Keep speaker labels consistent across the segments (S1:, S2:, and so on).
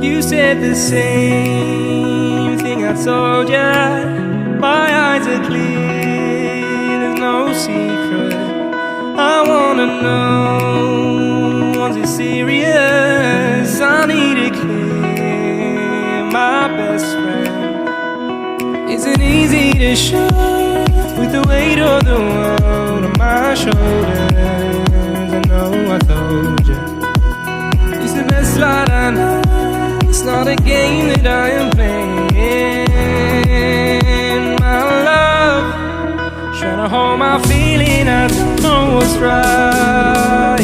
S1: You said the same thing I told ya. My eyes are clear, there's no secret. I wanna know, was it serious? I need it clear, my best friend. Isn't easy to show with the weight of the world on my shoulders. I know I told you, it's the best light I know. It's not a game that I am playing. My love, trying to hold my feeling, I don't know what's right.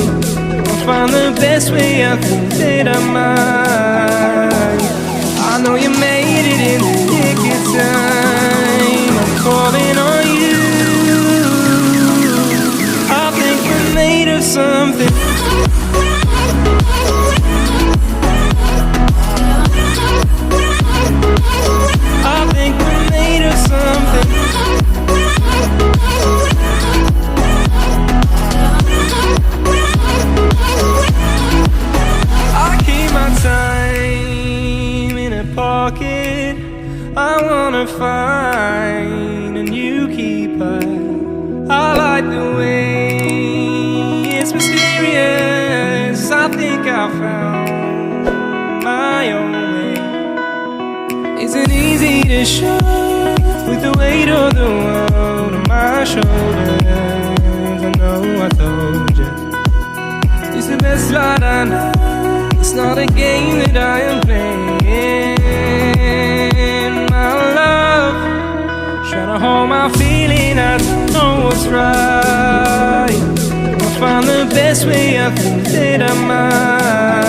S1: I'll find the best way, I think that I might. I know you made it in the nick of time. I'm calling on you. I think we're made of something. Pocket, I wanna find a new keeper. I like the way it's mysterious. I think I found my own way. Isn't easy to show with the weight of the world on my shoulders. I know I told you, it's the best light I know. It's not a game that I am playing. My love, trying to hold my feeling, I don't know what's right. I'll find the best way, I think that I might.